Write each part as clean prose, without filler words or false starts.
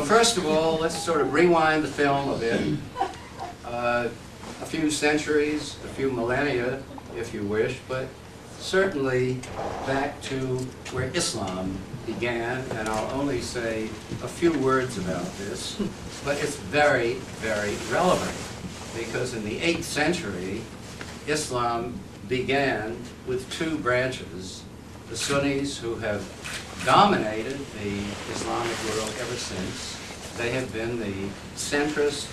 First of all, let's sort of rewind the film a bit. A few centuries, a few millennia, if you wish, but certainly back to where Islam began, and I'll only say a few words about this, but it's very, very relevant, because in the 8th century, Islam began with two branches: the Sunnis, who have dominated the Islamic world ever since. They have been the centrist,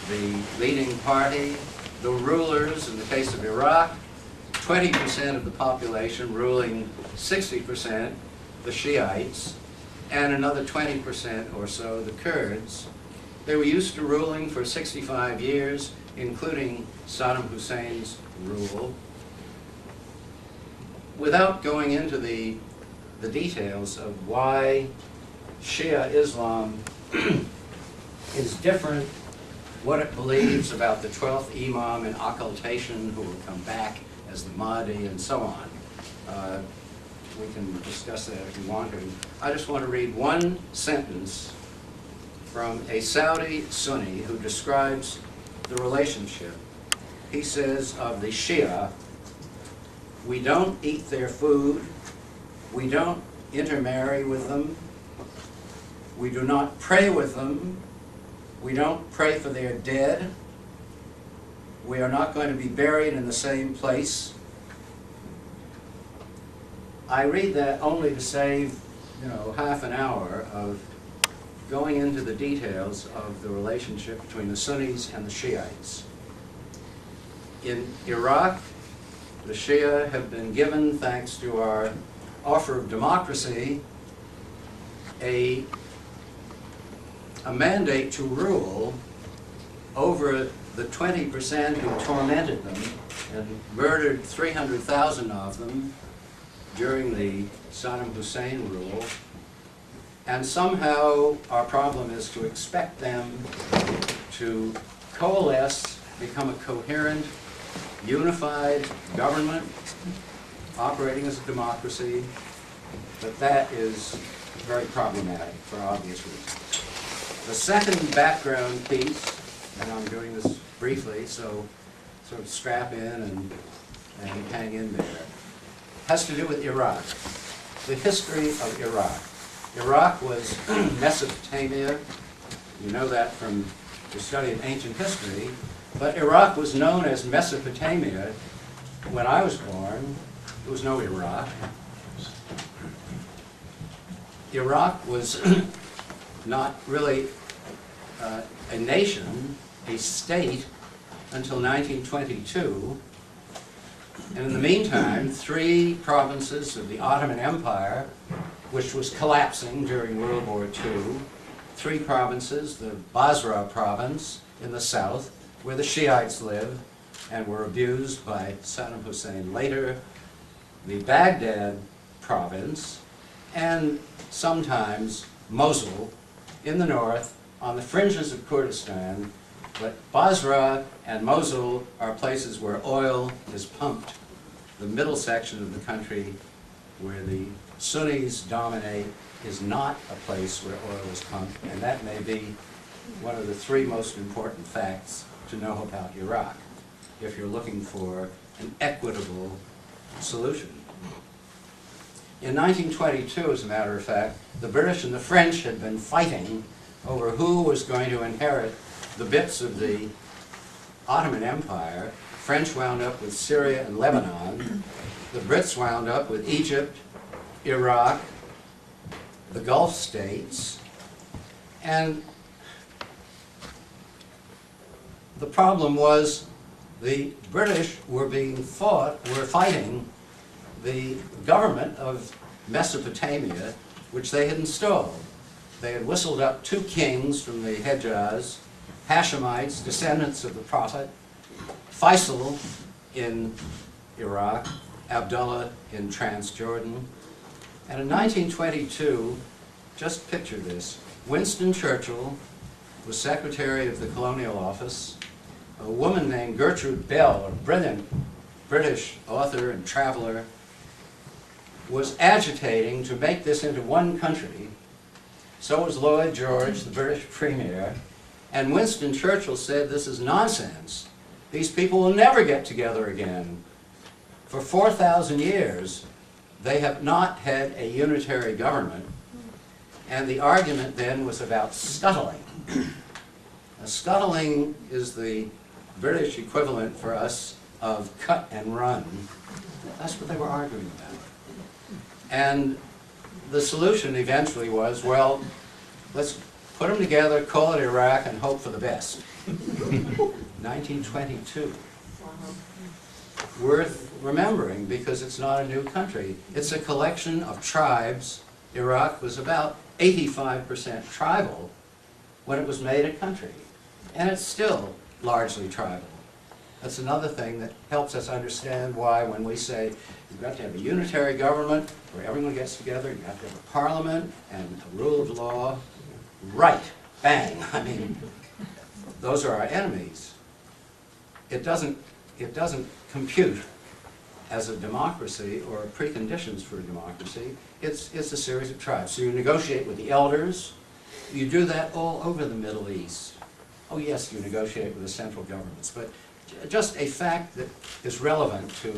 the leading party, the rulers. In the case of Iraq, 20% of the population ruling 60%, the Shiites, and another 20% or so, the Kurds. They were used to ruling for 65 years, including Saddam Hussein's rule. Without going into the details of why Shia Islam is different, what it believes about the 12th Imam in occultation, who will come back as the Mahdi, and so on. We can discuss that if you want to. I just want to read one sentence from a Saudi Sunni who describes the relationship. He says of the Shia, "We don't eat their food, we don't intermarry with them, we do not pray with them, we don't pray for their dead, we are not going to be buried in the same place." I read that only to save, half an hour of going into the details of the relationship between the Sunnis and the Shiites. In Iraq, the Shia have been given, thanks to our offer of democracy, a mandate to rule over the 20% who tormented them and murdered 300,000 of them during the Saddam Hussein rule. And somehow our problem is to expect them to coalesce, become a coherent, unified government operating as a democracy, but that is very problematic for obvious reasons. The second background piece, and I'm doing this briefly, so sort of strap in and hang in there, has to do with Iraq. The history of Iraq. Iraq was Mesopotamia. You know that from the study of ancient history. But Iraq was known as Mesopotamia when I was born. There was no Iraq. Iraq was not really a nation, a state, until 1922. And in the meantime, 3 provinces of the Ottoman Empire, which was collapsing during World War II, 3 provinces, the Basra province in the south, where the Shiites live and were abused by Saddam Hussein later, the Baghdad province, and sometimes Mosul in the north, on the fringes of Kurdistan. But Basra and Mosul are places where oil is pumped. The middle section of the country, where the Sunnis dominate, is not a place where oil is pumped, and that may be one of the 3 most important facts to know about Iraq, if you're looking for an equitable solution. In 1922, as a matter of fact, the British and the French had been fighting over who was going to inherit the bits of the Ottoman Empire. French wound up with Syria and Lebanon. The Brits wound up with Egypt, Iraq, the Gulf states. And the problem was the British were fighting the government of Mesopotamia, which they had installed. They had whistled up 2 kings from the Hejaz, Hashemites, descendants of the Prophet, Faisal in Iraq, Abdullah in Transjordan. And in 1922, just picture this, Winston Churchill was Secretary of the Colonial Office. A woman named Gertrude Bell, a brilliant British author and traveler, was agitating to make this into one country So was Lloyd George, the British Premier. And Winston Churchill said, this is nonsense. These people will never get together again. For 4,000 years, they have not had a unitary government. And the argument then was about scuttling. Now, scuttling is the British equivalent for us of cut and run. That's what they were arguing about. And the solution eventually was, well, let's put them together, call it Iraq, and hope for the best. 1922. Worth remembering because it's not a new country. It's a collection of tribes. Iraq was about 85% tribal when it was made a country. And it's still largely tribal. That's another thing that helps us understand why when we say you've got to have a unitary government where everyone gets together, you have to have a parliament and a rule of law. Right, bang. I mean, those are our enemies. It doesn't compute as a democracy or preconditions for a democracy. It's a series of tribes. So you negotiate with the elders. You do that all over the Middle East. Oh yes, you negotiate with the central governments, but just a fact that is relevant to